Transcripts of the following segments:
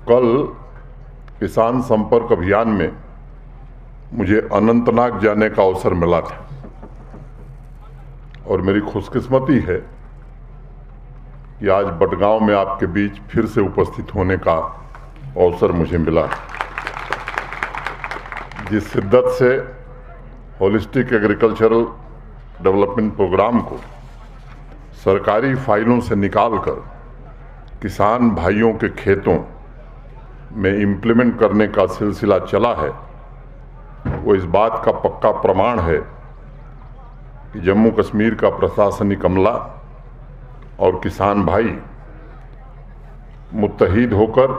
कल किसान संपर्क अभियान में मुझे अनंतनाग जाने का अवसर मिला था और मेरी खुशकिस्मती है कि आज बडगांव में आपके बीच फिर से उपस्थित होने का अवसर मुझे मिला। जिस शिद्दत से होलिस्टिक एग्रीकल्चरल डेवलपमेंट प्रोग्राम को सरकारी फाइलों से निकालकर किसान भाइयों के खेतों में इम्प्लीमेंट करने का सिलसिला चला है, वो इस बात का पक्का प्रमाण है कि जम्मू कश्मीर का प्रशासनिक अमला और किसान भाई मुत्तहिद होकर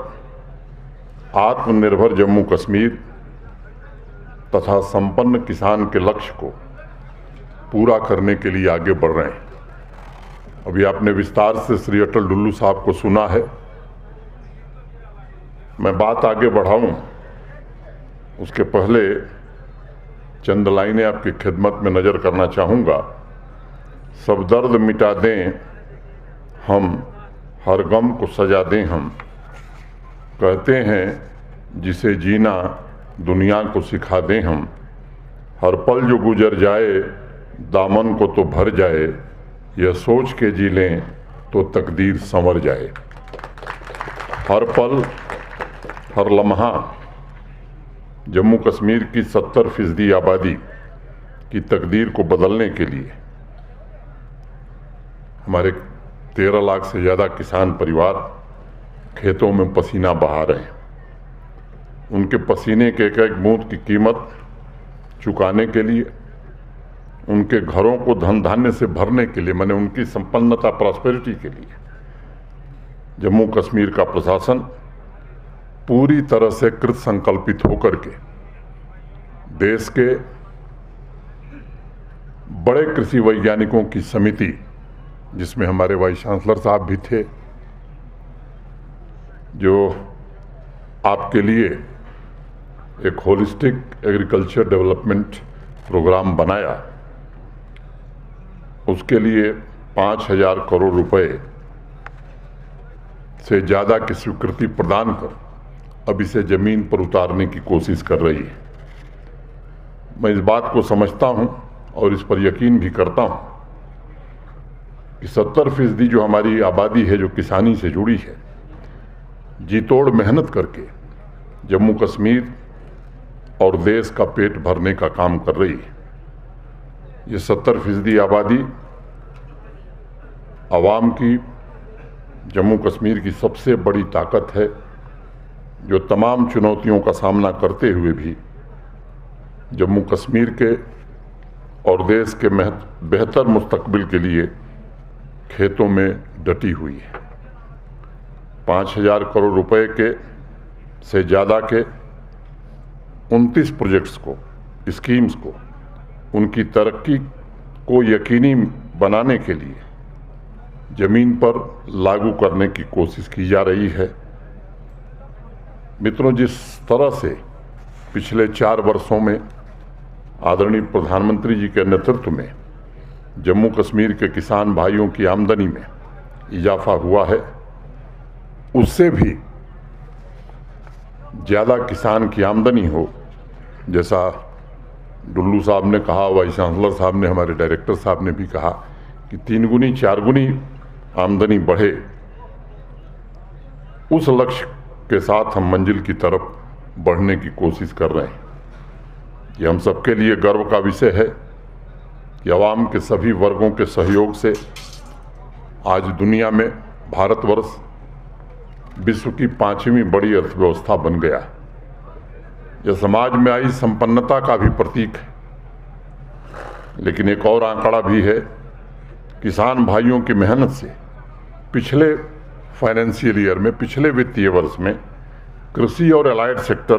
आत्मनिर्भर जम्मू कश्मीर तथा संपन्न किसान के लक्ष्य को पूरा करने के लिए आगे बढ़ रहे हैं। अभी आपने विस्तार से श्री अटल डुल्लू साहब को सुना है। मैं बात आगे बढ़ाऊं उसके पहले चंद लाइनें आपकी खिदमत में नज़र करना चाहूँगा। सब दर्द मिटा दें हम, हर गम को सजा दें हम, कहते हैं जिसे जीना दुनिया को सिखा दें हम, हर पल जो गुजर जाए दामन को तो भर जाए, यह सोच के जी लें तो तकदीर संवर जाए। हर पल हर लम्हा जम्मू कश्मीर की 70% आबादी की तकदीर को बदलने के लिए हमारे 13 लाख से ज़्यादा किसान परिवार खेतों में पसीना बहा रहे हैं। उनके पसीने के एक एक बूंद की कीमत चुकाने के लिए, उनके घरों को धन धान्य से भरने के लिए, माने उनकी संपन्नता प्रॉस्पेरिटी के लिए जम्मू कश्मीर का प्रशासन पूरी तरह से कृत संकल्पित होकर के देश के बड़े कृषि वैज्ञानिकों की समिति, जिसमें हमारे वाइस चांसलर साहब भी थे, जो आपके लिए एक होलिस्टिक एग्रीकल्चर डेवलपमेंट प्रोग्राम बनाया, उसके लिए 5,000 करोड़ रुपए से ज़्यादा की स्वीकृति प्रदान कर अब इसे ज़मीन पर उतारने की कोशिश कर रही है। मैं इस बात को समझता हूं और इस पर यकीन भी करता हूं कि 70% जो हमारी आबादी है जो किसानी से जुड़ी है, जी तोड़ मेहनत करके जम्मू कश्मीर और देश का पेट भरने का काम कर रही है। ये 70% आबादी आवाम की जम्मू कश्मीर की सबसे बड़ी ताकत है, जो तमाम चुनौतियों का सामना करते हुए भी जम्मू कश्मीर के और देश के बेहतर मुस्तकबिल के लिए खेतों में डटी हुई है। 5,000 करोड़ रुपए के से ज़्यादा के 29 प्रोजेक्ट्स को, स्कीम्स को, उनकी तरक्की को यकीनी बनाने के लिए ज़मीन पर लागू करने की कोशिश की जा रही है। मित्रों, जिस तरह से पिछले 4 वर्षों में आदरणीय प्रधानमंत्री जी के नेतृत्व में जम्मू कश्मीर के किसान भाइयों की आमदनी में इजाफा हुआ है, उससे भी ज़्यादा किसान की आमदनी हो, जैसा डुल्लू साहब ने कहा, वाइस चांसलर साहब ने, हमारे डायरेक्टर साहब ने भी कहा कि 3 गुनी 4 गुनी आमदनी बढ़े। उस लक्ष्य के साथ हम मंजिल की तरफ बढ़ने की कोशिश कर रहे हैं। ये हम सबके लिए गर्व का विषय है कि आवाम के सभी वर्गों के सहयोग से आज दुनिया में भारतवर्ष विश्व की 5वीं बड़ी अर्थव्यवस्था बन गया है। यह समाज में आई संपन्नता का भी प्रतीक है। लेकिन एक और आंकड़ा भी है, किसान भाइयों की मेहनत से पिछले फाइनेंशियल ईयर में, पिछले वित्तीय वर्ष में कृषि और एलाइड सेक्टर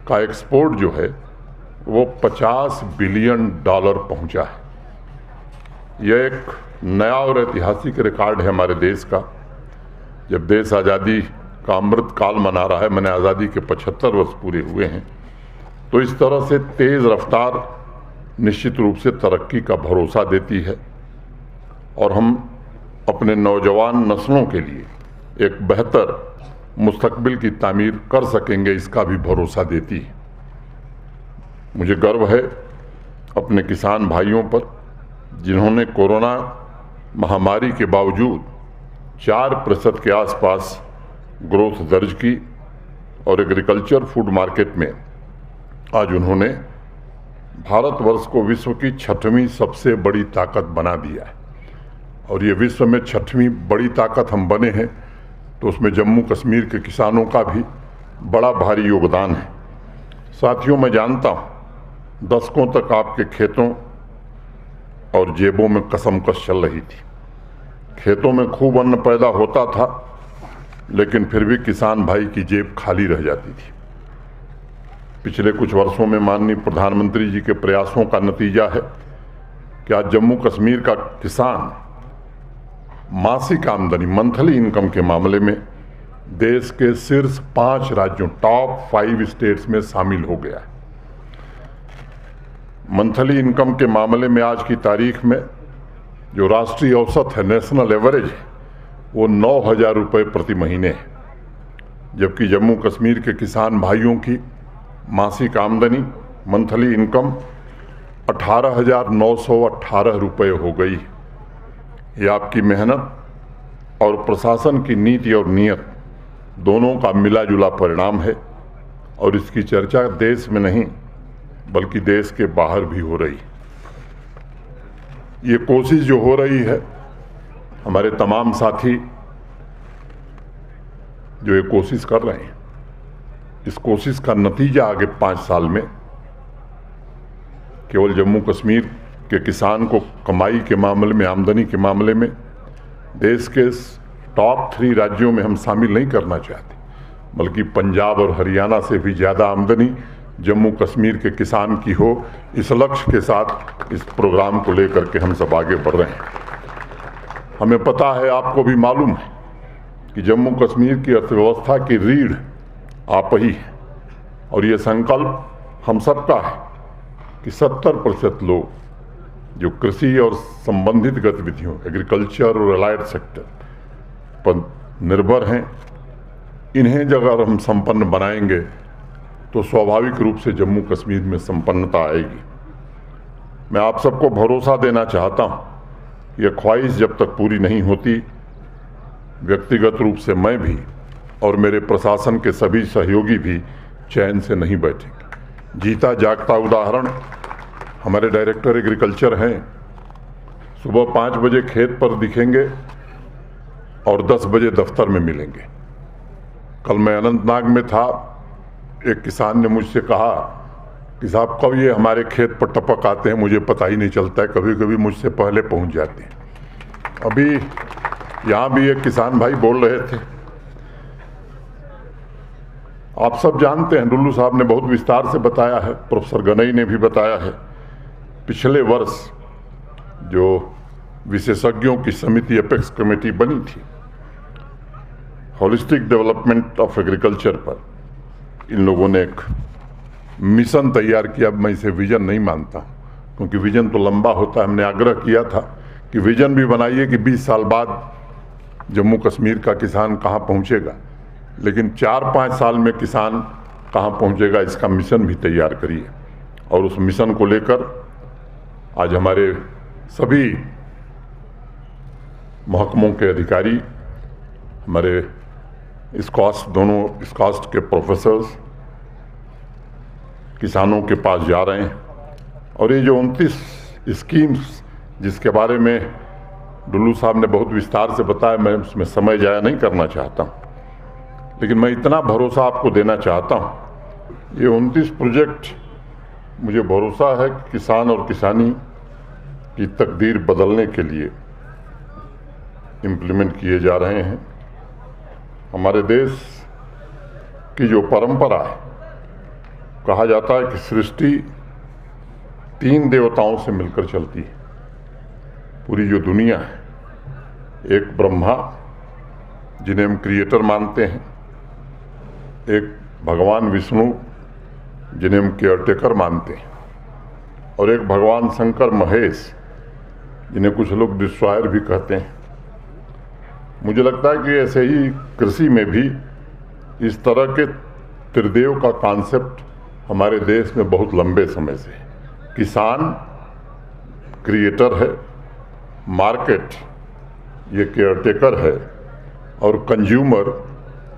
का एक्सपोर्ट जो है वो $50 बिलियन पहुंचा है। यह एक नया और ऐतिहासिक रिकॉर्ड है हमारे देश का। जब देश आज़ादी का अमृत काल मना रहा है, मैंने आज़ादी के 75 वर्ष पूरे हुए हैं, तो इस तरह से तेज़ रफ्तार निश्चित रूप से तरक्की का भरोसा देती है और हम अपने नौजवान नस्लों के लिए एक बेहतर मुस्तकबिल की तामीर कर सकेंगे, इसका भी भरोसा देती है। मुझे गर्व है अपने किसान भाइयों पर, जिन्होंने कोरोना महामारी के बावजूद 4% के आसपास ग्रोथ दर्ज की और एग्रीकल्चर फूड मार्केट में आज उन्होंने भारतवर्ष को विश्व की 6वीं सबसे बड़ी ताकत बना दिया है। और ये विश्व में 6वीं बड़ी ताकत हम बने हैं तो उसमें जम्मू कश्मीर के किसानों का भी बड़ा भारी योगदान है। साथियों, मैं जानता हूँ दशकों तक आपके खेतों और जेबों में कसमकस चल रही थी। खेतों में खूब अन्न पैदा होता था, लेकिन फिर भी किसान भाई की जेब खाली रह जाती थी। पिछले कुछ वर्षों में माननीय प्रधानमंत्री जी के प्रयासों का नतीजा है कि आज जम्मू कश्मीर का किसान मासिक आमदनी, मंथली इनकम के मामले में देश के शीर्ष 5 राज्यों, टॉप 5 स्टेट्स में शामिल हो गया है। मंथली इनकम के मामले में आज की तारीख में जो राष्ट्रीय औसत है, नेशनल एवरेज है, वो 9,000 रुपये प्रति महीने है, जबकि जम्मू कश्मीर के किसान भाइयों की मासिक आमदनी, मंथली इनकम 18,918 रुपये हो गई। ये आपकी मेहनत और प्रशासन की नीति और नियत दोनों का मिला जुला परिणाम है और इसकी चर्चा देश में नहीं बल्कि देश के बाहर भी हो रही। ये कोशिश जो हो रही है, हमारे तमाम साथी जो ये कोशिश कर रहे हैं, इस कोशिश का नतीजा आगे 5 साल में केवल जम्मू कश्मीर के किसान को कमाई के मामले में, आमदनी के मामले में देश के टॉप 3 राज्यों में हम शामिल नहीं करना चाहते, बल्कि पंजाब और हरियाणा से भी ज़्यादा आमदनी जम्मू कश्मीर के किसान की हो, इस लक्ष्य के साथ इस प्रोग्राम को लेकर के हम सब आगे बढ़ रहे हैं। हमें पता है, आपको भी मालूम है कि जम्मू कश्मीर की अर्थव्यवस्था की रीढ़ आप ही है और ये संकल्प हम सबका है कि 70% लोग जो कृषि और संबंधित गतिविधियों, एग्रीकल्चर और अलाइड सेक्टर पर निर्भर हैं, इन्हें अगर हम संपन्न बनाएंगे तो स्वाभाविक रूप से जम्मू कश्मीर में संपन्नता आएगी। मैं आप सबको भरोसा देना चाहता हूँ, यह ख्वाहिश जब तक पूरी नहीं होती, व्यक्तिगत रूप से मैं भी और मेरे प्रशासन के सभी सहयोगी भी चैन से नहीं बैठेंगे। जीता जागता उदाहरण हमारे डायरेक्टर एग्रीकल्चर हैं, सुबह 5 बजे खेत पर दिखेंगे और 10 बजे दफ्तर में मिलेंगे। कल मैं अनंतनाग में था, एक किसान ने मुझसे कहा कि साहब कब ये हमारे खेत पर टपक आते हैं, मुझे पता ही नहीं चलता है, कभी कभी मुझसे पहले पहुंच जाते हैं। अभी यहाँ भी एक किसान भाई बोल रहे थे, आप सब जानते हैं, डुल्लू साहब ने बहुत विस्तार से बताया है, प्रोफेसर गनई ने भी बताया है, पिछले वर्ष जो विशेषज्ञों की समिति एपेक्स कमेटी बनी थी होलिस्टिक डेवलपमेंट ऑफ एग्रीकल्चर पर, इन लोगों ने एक मिशन तैयार किया। मैं इसे विजन नहीं मानता, क्योंकि विजन तो लंबा होता है। हमने आग्रह किया था कि विजन भी बनाइए कि 20 साल बाद जम्मू कश्मीर का किसान कहाँ पहुँचेगा, लेकिन 4-5 साल में किसान कहाँ पहुँचेगा इसका मिशन भी तैयार करिए। और उस मिशन को लेकर आज हमारे सभी महकमों के अधिकारी, हमारे दोनों स्कॉस्ट के प्रोफेसर्स किसानों के पास जा रहे हैं। और ये जो 29 स्कीम्स जिसके बारे में डुल्लू साहब ने बहुत विस्तार से बताया, मैं उसमें समय जाया नहीं करना चाहता हूँ, लेकिन मैं इतना भरोसा आपको देना चाहता हूँ, ये 29 प्रोजेक्ट मुझे भरोसा है कि किसान और किसानी की तकदीर बदलने के लिए इम्प्लीमेंट किए जा रहे हैं। हमारे देश की जो परंपरा है, कहा जाता है कि सृष्टि 3 देवताओं से मिलकर चलती है। पूरी जो दुनिया है, एक ब्रह्मा जिन्हें हम क्रिएटर मानते हैं, एक भगवान विष्णु जिन्हें हम केयरटेकर मानते हैं, और एक भगवान शंकर महेश जिन्हें कुछ लोग डिस्ट्रॉयर भी कहते हैं। मुझे लगता है कि ऐसे ही कृषि में भी इस तरह के त्रिदेव का कॉन्सेप्ट हमारे देश में बहुत लंबे समय से है। किसान क्रिएटर है, मार्केट ये केयरटेकर है और कंज्यूमर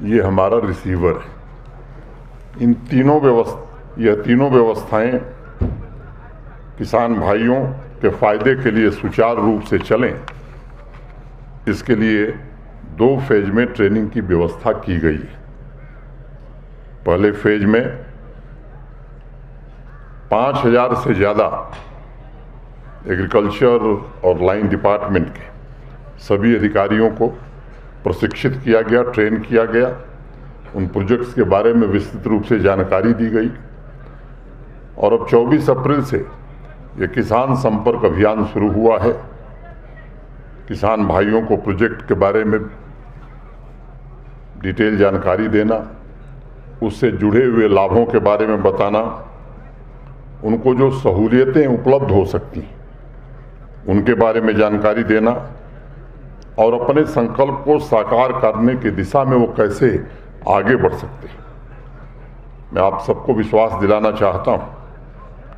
ये हमारा रिसीवर है। यह तीनों व्यवस्थाएं किसान भाइयों के फायदे के लिए सुचारू रूप से चलें, इसके लिए 2 फेज में ट्रेनिंग की व्यवस्था की गई है। पहले फेज में 5000 से ज़्यादा एग्रीकल्चर और लाइन डिपार्टमेंट के सभी अधिकारियों को प्रशिक्षित किया गया, ट्रेन किया गया। उन प्रोजेक्ट्स के बारे में विस्तृत रूप से जानकारी दी गई और अब 24 अप्रैल से ये किसान संपर्क अभियान शुरू हुआ है। किसान भाइयों को प्रोजेक्ट के बारे में डिटेल जानकारी देना, उससे जुड़े हुए लाभों के बारे में बताना, उनको जो सहूलियतें उपलब्ध हो सकती हैं उनके बारे में जानकारी देना और अपने संकल्प को साकार करने की दिशा में वो कैसे आगे बढ़ सकते हैं। मैं आप सबको विश्वास दिलाना चाहता हूँ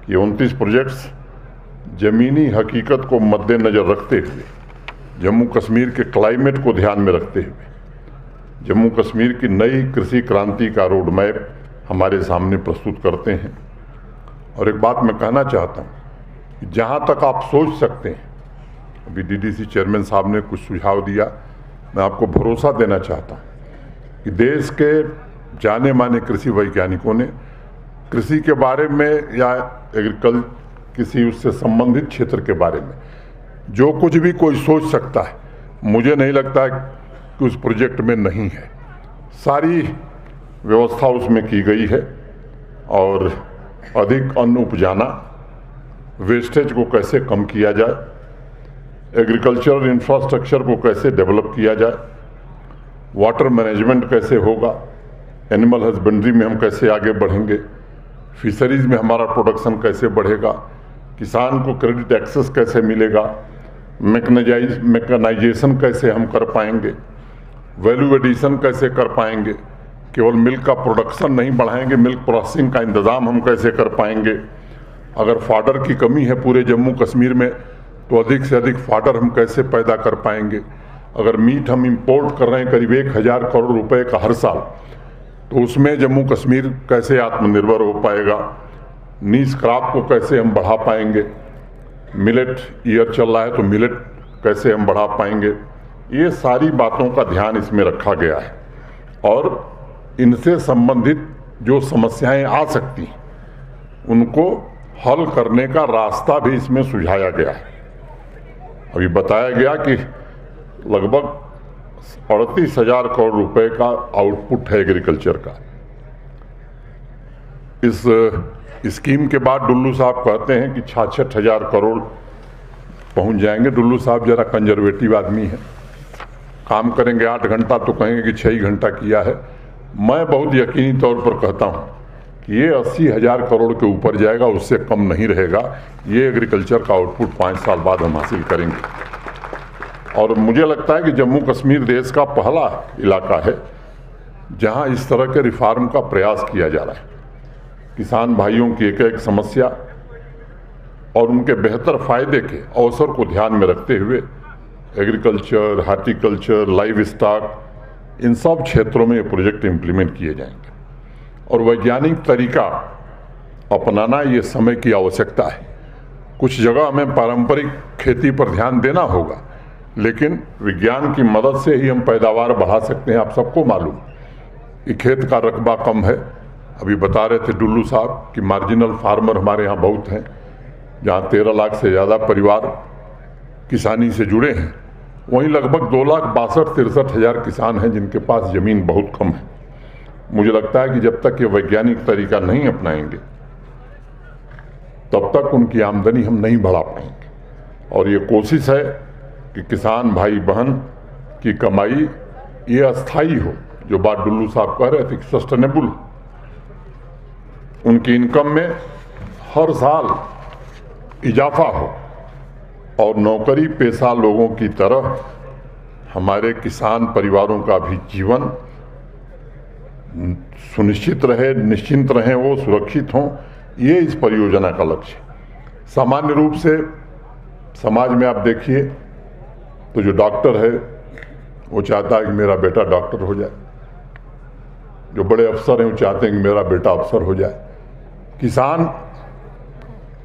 कि 29 प्रोजेक्ट्स ज़मीनी हकीकत को मद्देनज़र रखते हुए, जम्मू कश्मीर के क्लाइमेट को ध्यान में रखते हुए, जम्मू कश्मीर की नई कृषि क्रांति का रोड मैप हमारे सामने प्रस्तुत करते हैं। और एक बात मैं कहना चाहता हूँ कि जहाँ तक आप सोच सकते हैं, अभी डीडीसी चेयरमैन साहब ने कुछ सुझाव दिया, मैं आपको भरोसा देना चाहता हूँ कि देश के जाने माने कृषि वैज्ञानिकों ने कृषि के बारे में या किसी उससे संबंधित क्षेत्र के बारे में जो कुछ भी कोई सोच सकता है, मुझे नहीं लगता है कि उस प्रोजेक्ट में नहीं है। सारी व्यवस्था उसमें की गई है और अधिक अन्न उपजाना, वेस्टेज को कैसे कम किया जाए, एग्रीकल्चरल इंफ्रास्ट्रक्चर को कैसे डेवलप किया जाए, वाटर मैनेजमेंट कैसे होगा, एनिमल हस्बेंड्री में हम कैसे आगे बढ़ेंगे, फिशरीज में हमारा प्रोडक्शन कैसे बढ़ेगा, किसान को क्रेडिट एक्सेस कैसे मिलेगा, मैकेनाइजेशन कैसे हम कर पाएंगे, वैल्यू एडिशन कैसे कर पाएंगे, केवल मिल्क का प्रोडक्शन नहीं बढ़ाएंगे, मिल्क प्रोसेसिंग का इंतज़ाम हम कैसे कर पाएंगे। अगर फाडर की कमी है पूरे जम्मू कश्मीर में तो अधिक से अधिक फाडर हम कैसे पैदा कर पाएंगे। अगर मीट हम इंपोर्ट कर रहे हैं करीब 1000 करोड़ रुपए का हर साल, तो उसमें जम्मू कश्मीर कैसे आत्मनिर्भर हो पाएगा। नीश क्रॉप को कैसे हम बढ़ा पाएंगे, मिलेट ईयर चल रहा है तो मिलेट कैसे हम बढ़ा पाएंगे। ये सारी बातों का ध्यान इसमें रखा गया है और इनसे संबंधित जो समस्याएं आ सकती हैं उनको हल करने का रास्ता भी इसमें सुझाया गया है। अभी बताया गया कि लगभग 38,000 करोड़ रुपए का आउटपुट है एग्रीकल्चर का। इस स्कीम के बाद डुल्लू साहब कहते हैं कि 66,000 करोड़ पहुंच जाएंगे। डुल्लू साहब जरा कंजर्वेटिव आदमी है, काम करेंगे 8 घंटा तो कहेंगे कि 6 घंटा किया है। मैं बहुत यकीनी तौर पर कहता हूं कि ये 80,000 करोड़ के ऊपर जाएगा, उससे कम नहीं रहेगा। ये एग्रीकल्चर का आउटपुट 5 साल बाद हम हासिल करेंगे। और मुझे लगता है कि जम्मू कश्मीर देश का पहला इलाका है जहां इस तरह के रिफॉर्म का प्रयास किया जा रहा है। किसान भाइयों की एक एक समस्या और उनके बेहतर फायदे के अवसर को ध्यान में रखते हुए एग्रीकल्चर, हार्टिकल्चर, लाइव स्टॉक, इन सब क्षेत्रों में ये प्रोजेक्ट इम्प्लीमेंट किए जाएंगे। और वैज्ञानिक तरीका अपनाना ये समय की आवश्यकता है। कुछ जगह हमें पारंपरिक खेती पर ध्यान देना होगा, लेकिन विज्ञान की मदद से ही हम पैदावार बढ़ा सकते हैं। आप सबको मालूम कि खेत का रकबा कम है। अभी बता रहे थे डुल्लू साहब कि मार्जिनल फार्मर हमारे यहाँ बहुत हैं, जहाँ 13 लाख से ज़्यादा परिवार किसानी से जुड़े हैं। वहीं लगभग 2,62,63,000 किसान हैं जिनके पास ज़मीन बहुत कम है। मुझे लगता है कि जब तक ये वैज्ञानिक तरीका नहीं अपनाएंगे तब तक उनकी आमदनी हम नहीं बढ़ा पाएंगे। और ये कोशिश है कि किसान भाई बहन की कमाई ये अस्थाई हो, जो बात डुल्लू साहब कह रहे थे कि सस्टेनेबल, उनकी इनकम में हर साल इजाफा हो और नौकरी पेशा लोगों की तरह हमारे किसान परिवारों का भी जीवन सुनिश्चित रहे, निश्चिंत रहें, वो सुरक्षित हों, ये इस परियोजना का लक्ष्य है। सामान्य रूप से समाज में आप देखिए तो जो डॉक्टर है वो चाहता है कि मेरा बेटा डॉक्टर हो जाए, जो बड़े अफसर हैं वो चाहते हैं कि मेरा बेटा अफसर हो जाए। किसान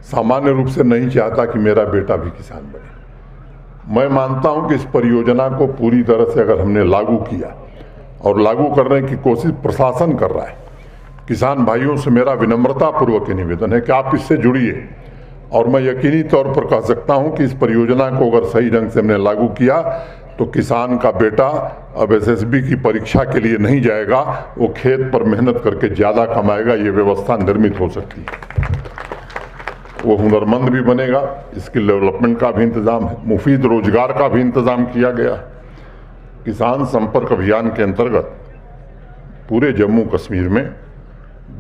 सामान्य रूप से नहीं चाहता कि मेरा बेटा भी किसान बने। मैं मानता हूं कि इस परियोजना को पूरी तरह से अगर हमने लागू किया और लागू करने की कोशिश प्रशासन कर रहा है, किसान भाइयों से मेरा विनम्रता पूर्वक निवेदन है कि आप इससे जुड़िए। और मैं यकीनी तौर पर कह सकता हूं कि इस परियोजना को अगर सही ढंग से हमने लागू किया तो किसान का बेटा अब एसएसबी की परीक्षा के लिए नहीं जाएगा, वो खेत पर मेहनत करके ज़्यादा कमाएगा। ये व्यवस्था निर्मित हो सकती है। वो हुनरमंद भी बनेगा, स्किल डेवलपमेंट का भी इंतजाम है, मुफीद रोजगार का भी इंतजाम किया गया है। किसान संपर्क अभियान के अंतर्गत पूरे जम्मू कश्मीर में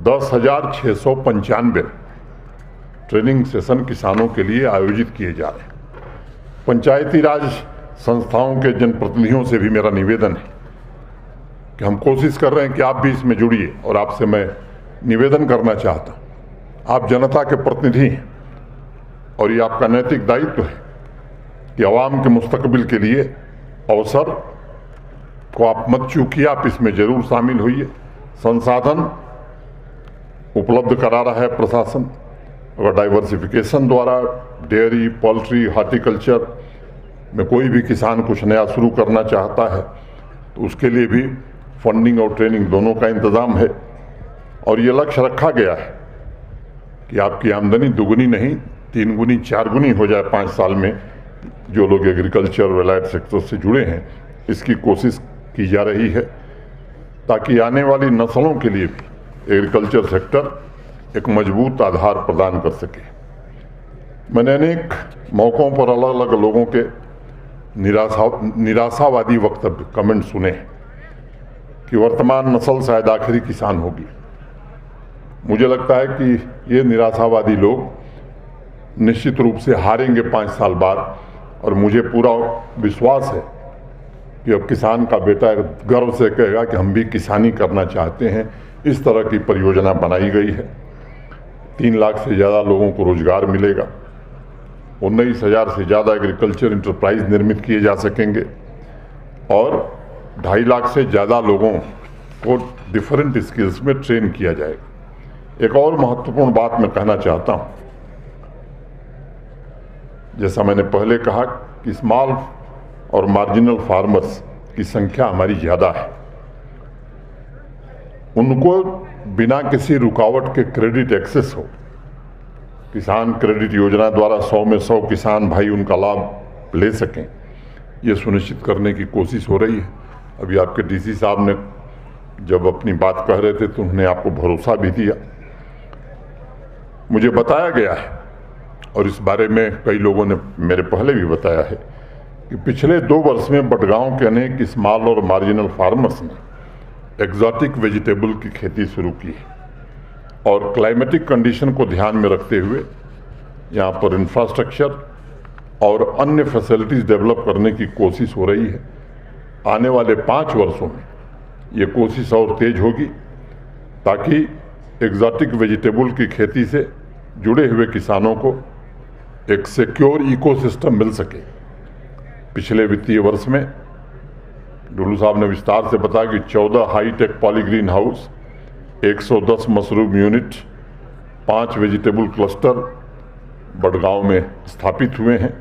10,695 ट्रेनिंग सेशन किसानों के लिए आयोजित किए जा रहे हैं। पंचायती राज संस्थाओं के जनप्रतिनिधियों से भी मेरा निवेदन है कि हम कोशिश कर रहे हैं कि आप भी इसमें जुड़िए। और आपसे मैं निवेदन करना चाहता हूं, आप जनता के प्रतिनिधि हैं और ये आपका नैतिक दायित्व है कि आवाम के मुस्तकबिल के लिए अवसर को आप मत चूकिए, आप इसमें जरूर शामिल होइए। संसाधन उपलब्ध करा रहा है प्रशासन, अगर डाइवर्सिफिकेशन द्वारा डेयरी, पोल्ट्री, हॉर्टिकल्चर में कोई भी किसान कुछ नया शुरू करना चाहता है तो उसके लिए भी फंडिंग और ट्रेनिंग दोनों का इंतज़ाम है। और ये लक्ष्य रखा गया है कि आपकी आमदनी दुगुनी नहीं 3 गुनी 4 गुनी हो जाए 5 साल में। जो लोग एग्रीकल्चर एलाइड सेक्टर से जुड़े हैं, इसकी कोशिश की जा रही है ताकि आने वाली नस्लों के लिए भी एग्रीकल्चर सेक्टर एक मजबूत आधार प्रदान कर सके। मैंने अनेक मौक़ों पर अलग अलग लोगों के निराशावादी वक्तव्य, कमेंट सुने कि वर्तमान नस्ल शायद आखिरी किसान होगी। मुझे लगता है कि ये निराशावादी लोग निश्चित रूप से हारेंगे 5 साल बाद। और मुझे पूरा विश्वास है कि अब किसान का बेटा गर्व से कहेगा कि हम भी किसानी करना चाहते हैं। इस तरह की परियोजना बनाई गई है। 3 लाख से ज़्यादा लोगों को रोजगार मिलेगा। 19,000 से ज़्यादा एग्रीकल्चर इंटरप्राइज निर्मित किए जा सकेंगे और 2.5 लाख से ज़्यादा लोगों को डिफरेंट स्किल्स में ट्रेन किया जाएगा। एक और महत्वपूर्ण बात मैं कहना चाहता हूँ, जैसा मैंने पहले कहा कि स्मॉल और मार्जिनल फार्मर्स की संख्या हमारी ज़्यादा है। उनको बिना किसी रुकावट के क्रेडिट एक्सेस हो, किसान क्रेडिट योजना द्वारा 100 में 100 किसान भाई उनका लाभ ले सकें, ये सुनिश्चित करने की कोशिश हो रही है। अभी आपके डीसी साहब ने जब अपनी बात कह रहे थे तो उन्होंने आपको भरोसा भी दिया। मुझे बताया गया है और इस बारे में कई लोगों ने मेरे पहले भी बताया है कि पिछले 2 वर्ष में बडगांव के अनेक स्मॉल और मार्जिनल फार्मर्स ने एक्जॉटिक वेजिटेबल की खेती शुरू की है और क्लाइमेटिक कंडीशन को ध्यान में रखते हुए यहाँ पर इंफ्रास्ट्रक्चर और अन्य फैसिलिटीज़ डेवलप करने की कोशिश हो रही है। आने वाले 5 वर्षों में ये कोशिश और तेज होगी ताकि एक्जॉटिक वेजिटेबल की खेती से जुड़े हुए किसानों को एक सिक्योर इकोसिस्टम मिल सके। पिछले वित्तीय वर्ष में डुल्लू साहब ने विस्तार से बताया कि 14 hi-tech polygreen house, 110 mushroom unit, 5 vegetable cluster Badgaon में स्थापित हुए हैं।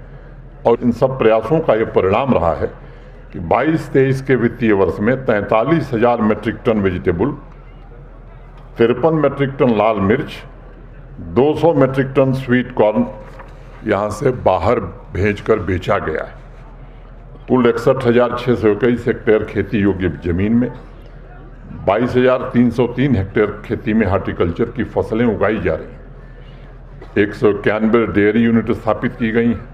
और इन सब प्रयासों का ये परिणाम रहा है कि 22-23 के वित्तीय वर्ष में 43,000 metric ton vegetable, 53 metric ton लाल मिर्च, 200 मेट्रिक टन स्वीट कॉर्न यहाँ से बाहर भेजकर बेचा गया है। कुल 61,621 हेक्टेयर खेती योग्य जमीन में 22,303 हेक्टेयर खेती में हार्टिकल्चर की फसलें उगाई जा रही हैं। 191 डेयरी यूनिट स्थापित की गई हैं।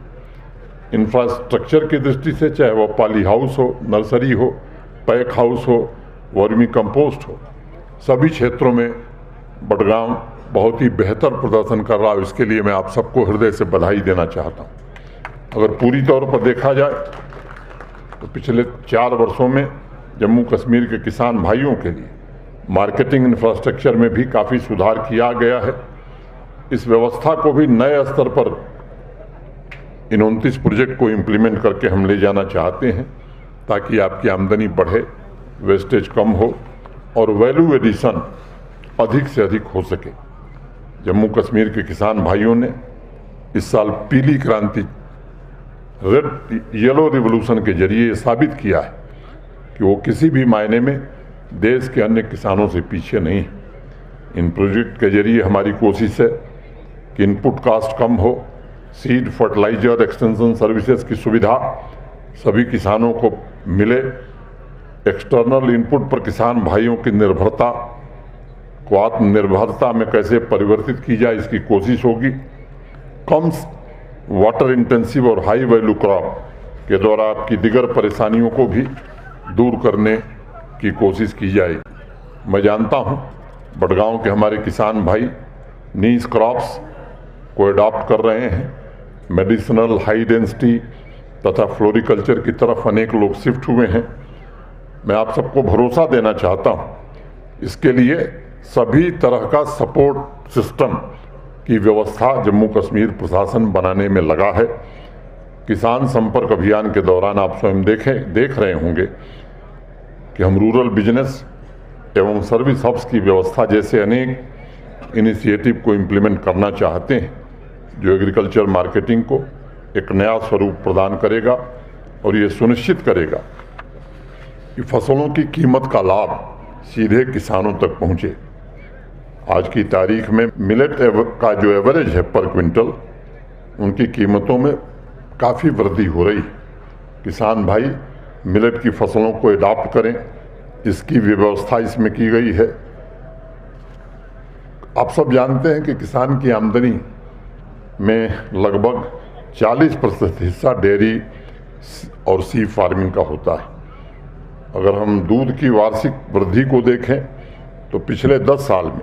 इंफ्रास्ट्रक्चर की दृष्टि से चाहे वो पॉली हाउस हो, नर्सरी हो, पैक हाउस हो, वर्मी कंपोस्ट हो, सभी क्षेत्रों में बडगांव बहुत ही बेहतर प्रदर्शन कर रहा है। इसके लिए मैं आप सबको हृदय से बधाई देना चाहता हूँ। अगर पूरी तौर पर देखा जाए तो पिछले 4 वर्षों में जम्मू कश्मीर के किसान भाइयों के लिए मार्केटिंग इंफ्रास्ट्रक्चर में भी काफ़ी सुधार किया गया है। इस व्यवस्था को भी नए स्तर पर इन 29 प्रोजेक्ट को इम्प्लीमेंट करके हम ले जाना चाहते हैं, ताकि आपकी आमदनी बढ़े, वेस्टेज कम हो और वैल्यू एडिशन अधिक से अधिक हो सके। जम्मू कश्मीर के किसान भाइयों ने इस साल पीली क्रांति, रेड येलो रिवॉल्यूशन के जरिए ये साबित किया है कि वो किसी भी मायने में देश के अन्य किसानों से पीछे नहीं है। इन प्रोजेक्ट के जरिए हमारी कोशिश है कि इनपुट कास्ट कम हो, सीड, फर्टिलाइजर, एक्सटेंशन सर्विसेज की सुविधा सभी किसानों को मिले, एक्सटर्नल इनपुट पर किसान भाइयों की निर्भरता को आत्मनिर्भरता में कैसे परिवर्तित की जाए, इसकी कोशिश होगी। कम वाटर इंटेंसिव और हाई वैल्यू क्रॉप के द्वारा आपकी दिगर परेशानियों को भी दूर करने की कोशिश की जाएगी। मैं जानता हूं बड़गांव के हमारे किसान भाई नीश क्रॉप्स को अडॉप्ट कर रहे हैं। मेडिसिनल, हाई डेंसिटी तथा फ्लोरिकल्चर की तरफ अनेक लोग शिफ्ट हुए हैं। मैं आप सबको भरोसा देना चाहता हूं, इसके लिए सभी तरह का सपोर्ट सिस्टम की व्यवस्था जम्मू कश्मीर प्रशासन बनाने में लगा है। किसान संपर्क अभियान के दौरान आप स्वयं देख रहे होंगे कि हम रूरल बिजनेस एवं सर्विस हब्स की व्यवस्था जैसे अनेक इनिशिएटिव को इम्प्लीमेंट करना चाहते हैं, जो एग्रीकल्चर मार्केटिंग को एक नया स्वरूप प्रदान करेगा और ये सुनिश्चित करेगा कि फसलों की कीमत का लाभ सीधे किसानों तक पहुंचे। आज की तारीख में मिलेट का जो एवरेज है पर क्विंटल, उनकी कीमतों में काफ़ी वृद्धि हो रही है। किसान भाई मिलेट की फसलों को अडॉप्ट करें, इसकी व्यवस्था इसमें की गई है। आप सब जानते हैं कि किसान की आमदनी में लगभग 40% हिस्सा डेयरी और सी फार्मिंग का होता है। अगर हम दूध की वार्षिक वृद्धि को देखें तो पिछले 10 साल में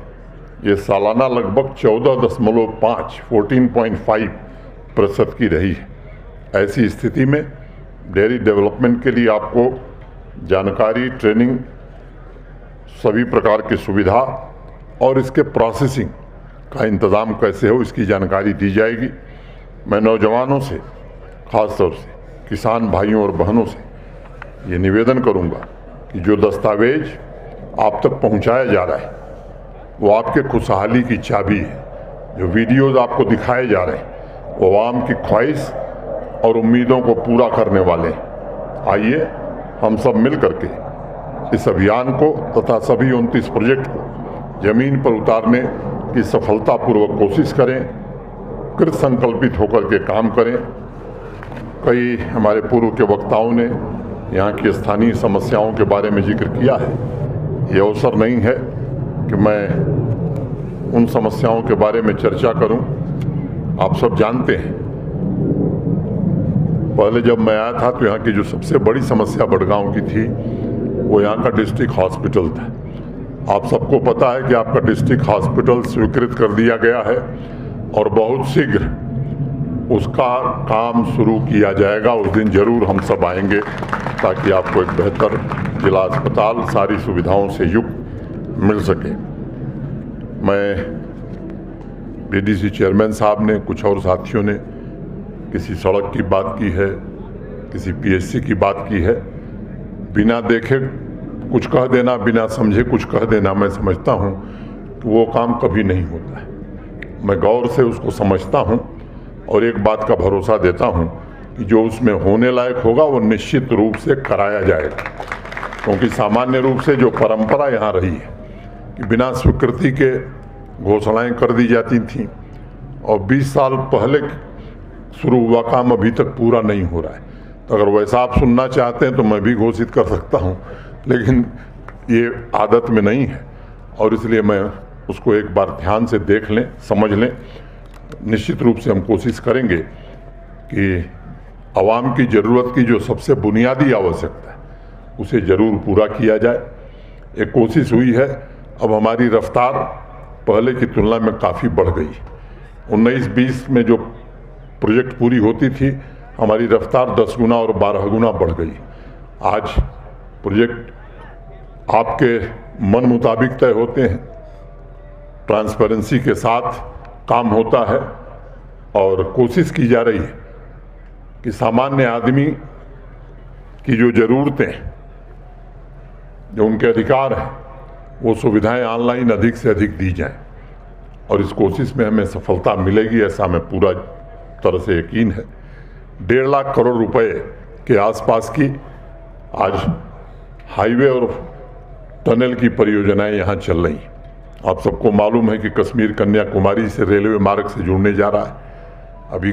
ये सालाना लगभग 14.5% की रही है। ऐसी स्थिति में डेयरी डेवलपमेंट के लिए आपको जानकारी, ट्रेनिंग, सभी प्रकार की सुविधा और इसके प्रोसेसिंग का इंतज़ाम कैसे हो, इसकी जानकारी दी जाएगी। मैं नौजवानों से, ख़ास तौर से किसान भाइयों और बहनों से ये निवेदन करूंगा कि जो दस्तावेज आप तक पहुंचाया जा रहा है वो आपके खुशहाली की चाबी है। जो वीडियोज़ आपको दिखाए जा रहे हैं वो आवाम की ख्वाहिश और उम्मीदों को पूरा करने वाले हैं। आइए हम सब मिल करके इस अभियान को तथा सभी 29 प्रोजेक्ट को ज़मीन पर उतारने की सफलतापूर्वक कोशिश करें, कृत संकल्पित होकर के काम करें। कई हमारे पूर्व के वक्ताओं ने यहाँ की स्थानीय समस्याओं के बारे में जिक्र किया है। ये अवसर नहीं है कि मैं उन समस्याओं के बारे में चर्चा करूं। आप सब जानते हैं, पहले जब मैं आया था तो यहाँ की जो सबसे बड़ी समस्या बड़गांव की थी वो यहाँ का डिस्ट्रिक्ट हॉस्पिटल था। आप सबको पता है कि आपका डिस्ट्रिक्ट हॉस्पिटल स्वीकृत कर दिया गया है और बहुत शीघ्र उसका काम शुरू किया जाएगा। उस दिन जरूर हम सब आएंगे ताकि आपको एक बेहतर जिला अस्पताल सारी सुविधाओं से युक्त मिल सके। मैं बीडीसी चेयरमैन साहब ने, कुछ और साथियों ने किसी सड़क की बात की है, किसी पीएचसी की बात की है। बिना देखे कुछ कह देना, बिना समझे कुछ कह देना, मैं समझता हूँ कि वो काम कभी नहीं होता है। मैं गौर से उसको समझता हूँ और एक बात का भरोसा देता हूँ कि जो उसमें होने लायक होगा वो निश्चित रूप से कराया जाएगा। क्योंकि सामान्य रूप से जो परंपरा यहाँ रही है कि बिना स्वीकृति के घोषणाएं कर दी जाती थीं और 20 साल पहले शुरू हुआ काम अभी तक पूरा नहीं हो रहा है। तो अगर वैसा आप सुनना चाहते हैं तो मैं भी घोषित कर सकता हूँ, लेकिन ये आदत में नहीं है और इसलिए मैं उसको एक बार ध्यान से देख लें, समझ लें। निश्चित रूप से हम कोशिश करेंगे कि आवाम की ज़रूरत की जो सबसे बुनियादी आवश्यकता है उसे ज़रूर पूरा किया जाए। एक कोशिश हुई है, अब हमारी रफ्तार पहले की तुलना में काफ़ी बढ़ गई। 19-20 में जो प्रोजेक्ट पूरी होती थी हमारी रफ्तार 10 गुना और 12 गुना बढ़ गई। आज प्रोजेक्ट आपके मन मुताबिक तय होते हैं, ट्रांसपेरेंसी के साथ काम होता है और कोशिश की जा रही है कि सामान्य आदमी की जो ज़रूरतें, जो उनके अधिकार हैं, वो सुविधाएं ऑनलाइन अधिक से अधिक दी जाएं। और इस कोशिश में हमें सफलता मिलेगी, ऐसा हमें पूरा तरह से यकीन है। 1.5 लाख करोड़ रुपए के आसपास की आज हाईवे और टनल की परियोजनाएं यहाँ चल रही हैं। आप सबको मालूम है कि कश्मीर कन्याकुमारी से रेलवे मार्ग से जुड़ने जा रहा है। अभी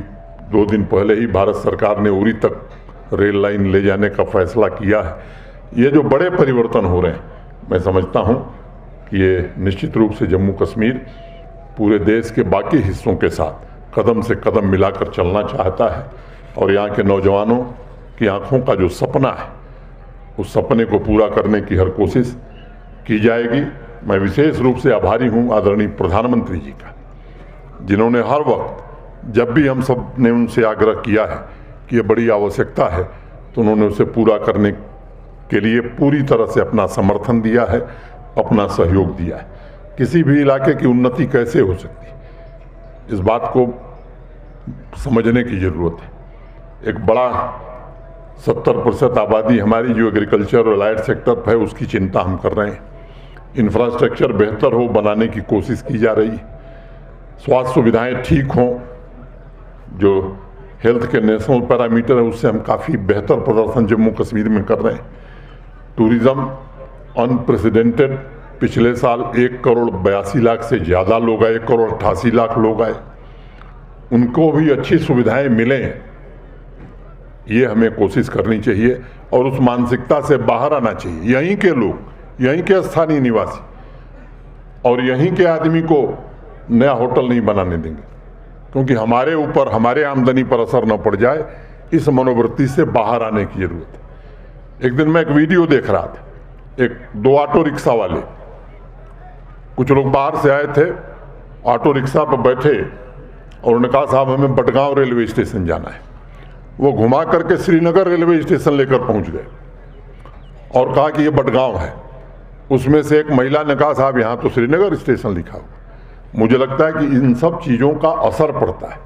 2 दिन पहले ही भारत सरकार ने उरी तक रेल लाइन ले जाने का फैसला किया है। ये जो बड़े परिवर्तन हो रहे हैं, मैं समझता हूँ कि ये निश्चित रूप से जम्मू कश्मीर पूरे देश के बाकी हिस्सों के साथ कदम से कदम मिलाकर चलना चाहता है और यहाँ के नौजवानों की आंखों का जो सपना है, उस सपने को पूरा करने की हर कोशिश की जाएगी। मैं विशेष रूप से आभारी हूँ आदरणीय प्रधानमंत्री जी का, जिन्होंने हर वक्त जब भी हम सब ने उनसे आग्रह किया है कि ये बड़ी आवश्यकता है, तो उन्होंने उसे पूरा करने के लिए पूरी तरह से अपना समर्थन दिया है, अपना सहयोग दिया है। किसी भी इलाके की उन्नति कैसे हो सकती है, इस बात को समझने की ज़रूरत है। एक बड़ा 70% आबादी हमारी जो एग्रीकल्चर और अलाइड सेक्टर पर है, उसकी चिंता हम कर रहे हैं। इंफ्रास्ट्रक्चर बेहतर हो, बनाने की कोशिश की जा रही है। स्वास्थ्य सुविधाएं ठीक हों, जो हेल्थ के नेशनल पैरामीटर है उससे हम काफ़ी बेहतर प्रदर्शन जम्मू कश्मीर में कर रहे हैं। टूरिज़्म अनप्रेसिडेंटेड, पिछले साल 1,82,00,000 से ज़्यादा लोग आए, 1,88,00,000 लोग आए, उनको भी अच्छी सुविधाएं मिलें, ये हमें कोशिश करनी चाहिए। और उस मानसिकता से बाहर आना चाहिए। यहीं के लोग, यहीं के स्थानीय निवासी और यहीं के आदमी को नया होटल नहीं बनाने देंगे, क्योंकि हमारे ऊपर, हमारे आमदनी पर असर न पड़ जाए, इस मनोवृत्ति से बाहर आने की जरूरत है। एक दिन मैं एक वीडियो देख रहा था, 2 ऑटो रिक्शा वाले, कुछ लोग बाहर से आए थे, ऑटो रिक्शा पर बैठे और उन्होंने कहा साहब हमें बडगांव रेलवे स्टेशन जाना है। वो घुमा करके श्रीनगर रेलवे स्टेशन लेकर पहुंच गए और कहा कि ये बडगांव है। उसमें से एक महिला ने कहा साहब यहाँ तो श्रीनगर स्टेशन लिखा हुआ। मुझे लगता है कि इन सब चीज़ों का असर पड़ता है।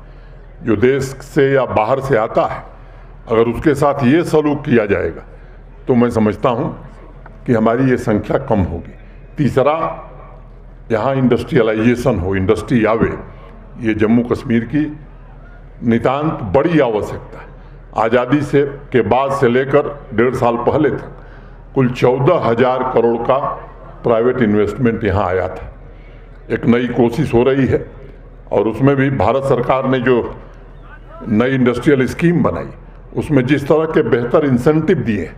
जो देश से या बाहर से आता है, अगर उसके साथ ये सलूक किया जाएगा तो मैं समझता हूँ कि हमारी ये संख्या कम होगी। तीसरा, यहाँ इंडस्ट्रियलाइजेशन हो, इंडस्ट्री आवे, ये जम्मू कश्मीर की नितांत बड़ी आवश्यकता है। आज़ादी से के बाद से लेकर 1.5 साल पहले तक कुल 14,000 करोड़ का प्राइवेट इन्वेस्टमेंट यहाँ आया था। एक नई कोशिश हो रही है और उसमें भी भारत सरकार ने जो नई इंडस्ट्रियल स्कीम बनाई, उसमें जिस तरह के बेहतर इंसेंटिव दिए,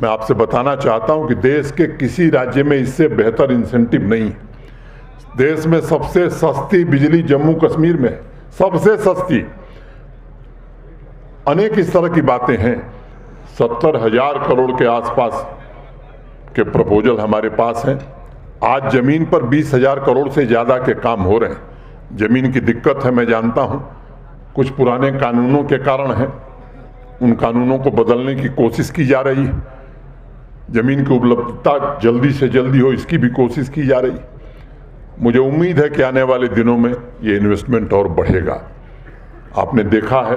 मैं आपसे बताना चाहता हूं कि देश के किसी राज्य में इससे बेहतर इंसेंटिव नहीं है। देश में सबसे सस्ती बिजली जम्मू कश्मीर में है, सबसे सस्ती। अनेक इस तरह की बातें हैं। 70,000 करोड़ के आसपास के प्रपोजल हमारे पास हैं। आज जमीन पर 20,000 करोड़ से ज़्यादा के काम हो रहे हैं। जमीन की दिक्कत है, मैं जानता हूं, कुछ पुराने कानूनों के कारण है, उन कानूनों को बदलने की कोशिश की जा रही है। जमीन की उपलब्धता जल्दी से जल्दी हो, इसकी भी कोशिश की जा रही है। मुझे उम्मीद है कि आने वाले दिनों में ये इन्वेस्टमेंट और बढ़ेगा। आपने देखा है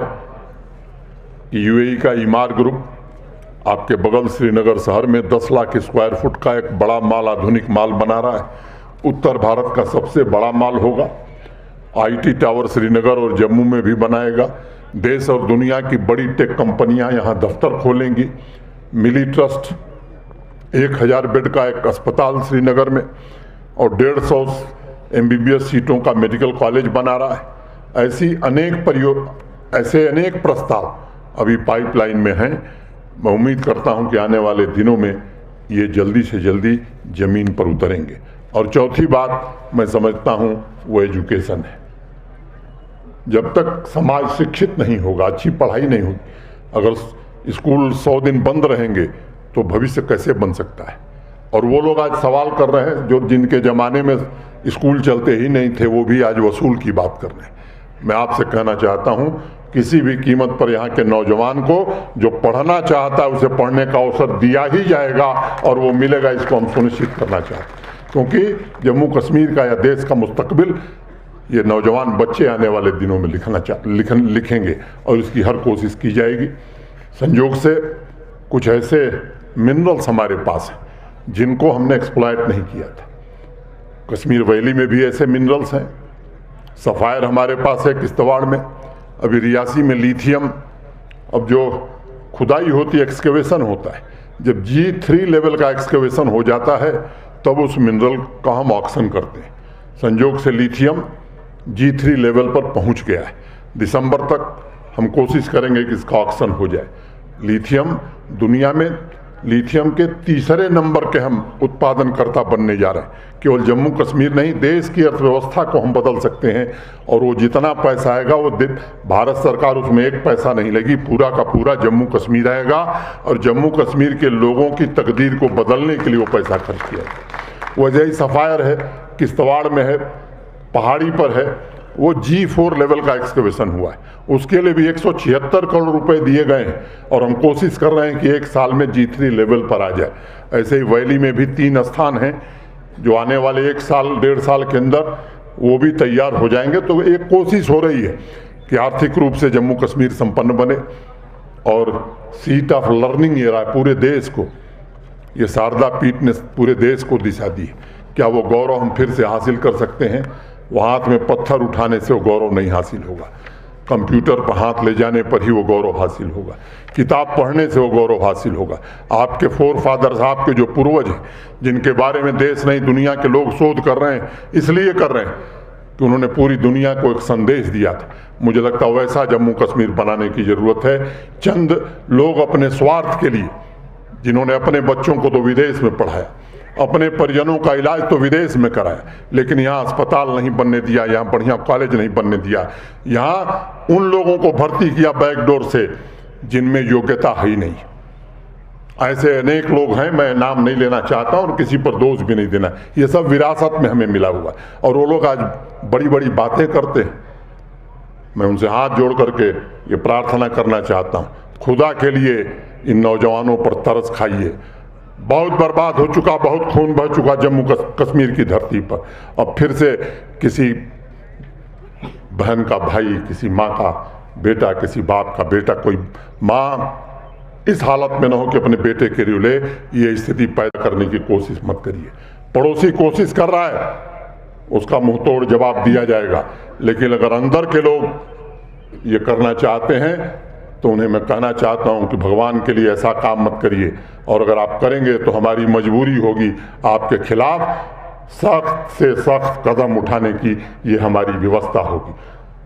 कि यूएई का ईमार ग्रुप आपके बगल श्रीनगर शहर में 10 लाख स्क्वायर फुट का एक बड़ा माल, आधुनिक माल बना रहा है। उत्तर भारत का सबसे बड़ा माल होगा। आईटी टावर श्रीनगर और जम्मू में भी बनाएगा। देश और दुनिया की बड़ी टेक कंपनियां यहाँ दफ्तर खोलेंगी। मिली ट्रस्ट 1,000 बेड का एक अस्पताल श्रीनगर में और 150 MBBS सीटों का मेडिकल कॉलेज बना रहा है। ऐसे अनेक प्रस्ताव अभी पाइपलाइन में हैं। मैं उम्मीद करता हूं कि आने वाले दिनों में ये जल्दी से जल्दी ज़मीन पर उतरेंगे। और चौथी बात मैं समझता हूं वो एजुकेशन है। जब तक समाज शिक्षित नहीं होगा, अच्छी पढ़ाई नहीं होगी, अगर स्कूल 100 दिन बंद रहेंगे तो भविष्य कैसे बन सकता है। और वो लोग आज सवाल कर रहे हैं जो जिनके ज़माने में स्कूल चलते ही नहीं थे, वो भी आज वसूल की बात कर रहे हैं। मैं आपसे कहना चाहता हूं किसी भी कीमत पर यहाँ के नौजवान को जो पढ़ना चाहता है उसे पढ़ने का अवसर दिया ही जाएगा और वो मिलेगा, इसको हम सुनिश्चित करना चाहते हैं। क्योंकि जम्मू कश्मीर का या देश का मुस्तकबिल ये नौजवान बच्चे आने वाले दिनों में लिखेंगे और इसकी हर कोशिश की जाएगी। संयोग से कुछ ऐसे मिनरल्स हमारे पास हैं जिनको हमने एक्सप्लॉइट नहीं किया था। कश्मीर वैली में भी ऐसे मिनरल्स हैं। सफ़ायर हमारे पास है किश्तवाड़ में, अभी रियासी में लिथियम। अब जो खुदाई होती है, एक्सकेवेशन होता है, जब G3 लेवल का एक्सकेवेशन हो जाता है तब उस मिनरल का हम ऑक्शन करते हैं। संयोग से लिथियम G3 लेवल पर पहुंच गया है। दिसंबर तक हम कोशिश करेंगे कि इसका ऑक्शन हो जाए। लिथियम दुनिया में लिथियम के तीसरे नंबर के हम उत्पादनकर्ता बनने जा रहे हैं। केवल जम्मू कश्मीर नहीं, देश की अर्थव्यवस्था को हम बदल सकते हैं और वो जितना पैसा आएगा वो भारत सरकार उसमें एक पैसा नहीं लेगी, पूरा का पूरा जम्मू कश्मीर आएगा और जम्मू कश्मीर के लोगों की तकदीर को बदलने के लिए वो पैसा खर्च किया जाएगा। वजह ही सफ़ायर है, किश्तवाड़ में है, पहाड़ी पर है, वो G4 लेवल का एक्सकेवेशन हुआ है। उसके लिए भी 176 करोड़ रुपए दिए गए हैं और हम कोशिश कर रहे हैं कि एक साल में G3 लेवल पर आ जाए। ऐसे ही वैली में भी 3 स्थान हैं जो आने वाले 1 साल 1.5 साल के अंदर वो भी तैयार हो जाएंगे। तो एक कोशिश हो रही है कि आर्थिक रूप से जम्मू कश्मीर संपन्न बने और सीट ऑफ लर्निंग ये रहा पूरे देश को। ये शारदा पीठ ने पूरे देश को दिशा दी है। क्या वो गौरव हम फिर से हासिल कर सकते हैं? वो हाथ में पत्थर उठाने से वो गौरव नहीं हासिल होगा, कंप्यूटर पर हाथ ले जाने पर ही वो गौरव हासिल होगा, किताब पढ़ने से वो गौरव हासिल होगा। आपके फोर फादर्स, आपके जो पूर्वज हैं, जिनके बारे में देश नहीं दुनिया के लोग शोध कर रहे हैं, इसलिए कर रहे हैं कि उन्होंने पूरी दुनिया को एक संदेश दिया था। मुझे लगता है वैसा जम्मू कश्मीर बनाने की ज़रूरत है। चंद लोग अपने स्वार्थ के लिए, जिन्होंने अपने बच्चों को तो विदेश में पढ़ाया, अपने परिजनों का इलाज तो विदेश में कराया, लेकिन यहाँ अस्पताल नहीं बनने दिया, यहाँ बढ़िया कॉलेज नहीं बनने दिया, यहाँ उन लोगों को भर्ती किया बैकडोर से जिनमें योग्यता है ही नहीं। ऐसे अनेक लोग हैं, मैं नाम नहीं लेना चाहता और किसी पर दोष भी नहीं देना, ये सब विरासत में हमें मिला हुआ है। और वो लोग आज बड़ी बड़ी बातें करते हैं। मैं उनसे हाथ जोड़ करके ये प्रार्थना करना चाहता हूँ, खुदा के लिए इन नौजवानों पर तरस खाइए। बहुत बर्बाद हो चुका, बहुत खून बह चुका जम्मू कश्मीर की धरती पर। अब फिर से किसी बहन का भाई, किसी माँ का बेटा, किसी बाप का बेटा, कोई माँ इस हालत में न हो कि अपने बेटे के लिए ये स्थिति पैदा करने की कोशिश मत करिए। पड़ोसी कोशिश कर रहा है, उसका मुंह तोड़ जवाब दिया जाएगा, लेकिन अगर अंदर के लोग ये करना चाहते हैं तो उन्हें मैं कहना चाहता हूं कि भगवान के लिए ऐसा काम मत करिए, और अगर आप करेंगे तो हमारी मजबूरी होगी आपके खिलाफ सख्त से सख्त कदम उठाने की, ये हमारी व्यवस्था होगी।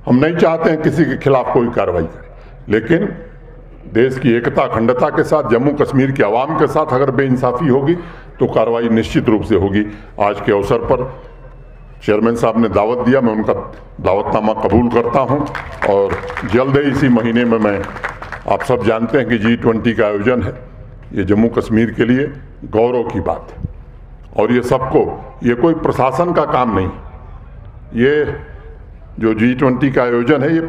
हम नहीं चाहते हैं किसी के खिलाफ कोई कार्रवाई करे, लेकिन देश की एकता अखंडता के साथ, जम्मू कश्मीर के आवाम के साथ अगर बेइंसाफ़ी होगी तो कार्रवाई निश्चित रूप से होगी। आज के अवसर पर चेयरमैन साहब ने दावत दिया, मैं उनका दावतनामा कबूल करता हूं और जल्द ही इसी महीने में मैं, आप सब जानते हैं कि G20 का आयोजन है। ये जम्मू कश्मीर के लिए गौरव की बात है और ये सबको, ये कोई प्रशासन का काम नहीं, ये जो G20 का आयोजन है ये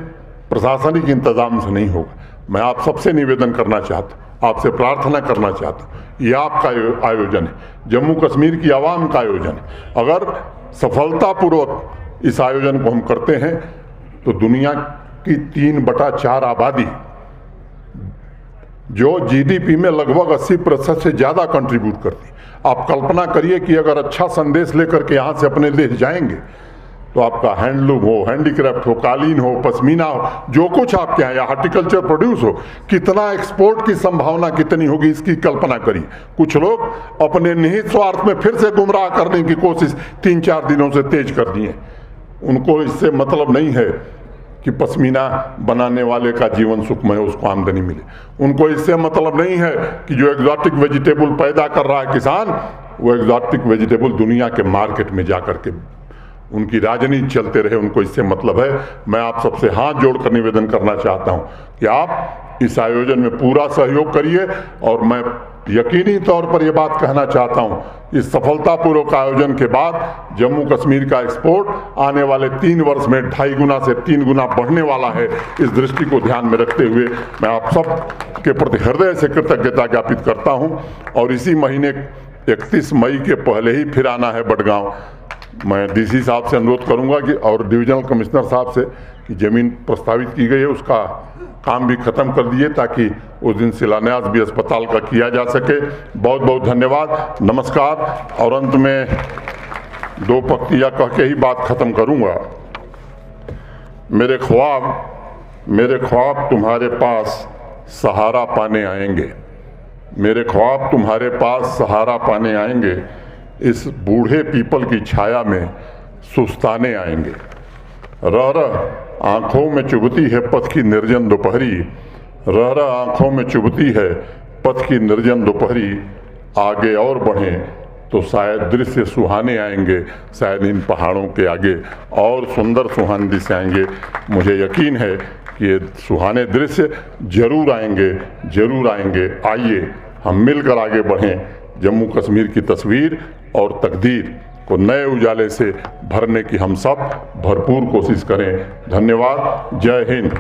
प्रशासनिक इंतजाम से नहीं होगा। मैं आप सबसे निवेदन करना चाहता हूँ, आपसे प्रार्थना करना चाहता हूँ, ये आपका आयोजन है, जम्मू कश्मीर की आवाम का आयोजन है। अगर सफलतापूर्वक इस आयोजन को हम करते हैं तो दुनिया की 3/4 आबादी, जो GDP में लगभग 80% से ज़्यादा कंट्रीब्यूट करती, आप कल्पना करिए कि अगर अच्छा संदेश लेकर के यहाँ से अपने देश जाएंगे तो आपका हैंडलूम हो, हैंडीक्राफ्ट हो, कालीन हो, पश्मीना हो, जो कुछ आपके यहाँ या हार्टिकल्चर प्रोड्यूस हो, कितना एक्सपोर्ट की संभावना कितनी होगी इसकी कल्पना करिए। कुछ लोग अपने निहित स्वार्थ में फिर से गुमराह करने की कोशिश 3-4 दिनों से तेज कर दिए। उनको इससे मतलब नहीं है कि पश्मीना बनाने वाले का जीवन सुखमय हो, उसको आमदनी मिले। उनको इससे मतलब नहीं है कि जो एग्जॉटिक वेजिटेबल पैदा कर रहा है किसान, वो एग्जॉटिक वेजिटेबल दुनिया के मार्केट में जा कर के उनकी राजनीति चलते रहे, उनको इससे मतलब है। मैं आप सबसे हाथ जोड़कर निवेदन करना चाहता हूं कि आप इस आयोजन में पूरा सहयोग करिए और मैं यकीनी तौर पर यह बात कहना चाहता हूं, इस सफलतापूर्वक आयोजन के बाद जम्मू कश्मीर का एक्सपोर्ट आने वाले 3 वर्ष में 2.5 गुना से 3 गुना बढ़ने वाला है। इस दृष्टि को ध्यान में रखते हुए मैं आप सब के प्रति हृदय से कृतज्ञता ज्ञापित करता हूं और इसी महीने 31 मई के पहले ही फिर आना है बडगांव। मैं डीसी साहब से अनुरोध करूंगा कि और डिविजनल कमिश्नर साहब से कि जमीन प्रस्तावित की गई है उसका काम भी खत्म कर दिए ताकि उस दिन शिलान्यास भी अस्पताल का किया जा सके। बहुत बहुत धन्यवाद, नमस्कार। और अंत में 2 पंक्तियां कह के ही बात खत्म करूंगा। मेरे ख्वाब तुम्हारे पास सहारा पाने आएंगे, मेरे ख्वाब तुम्हारे पास सहारा पाने आएंगे, इस बूढ़े पीपल की छाया में सुस्ताने आएंगे। रह आंखों में चुभती है पथ की निर्जन दोपहरी, रह आंखों में चुभती है पथ की निर्जन दोपहरी, आगे और बढ़ें तो शायद दृश्य सुहाने आएंगे, शायद इन पहाड़ों के आगे और सुंदर सुहाने दृश्य आएंगे। मुझे यकीन है कि ये सुहाने दृश्य जरूर आएंगे, जरूर आएंगे। आइए हम मिलकर आगे बढ़ें, जम्मू कश्मीर की तस्वीर और तकदीर को नए उजाले से भरने की हम सब भरपूर कोशिश करें। धन्यवाद, जय हिंद।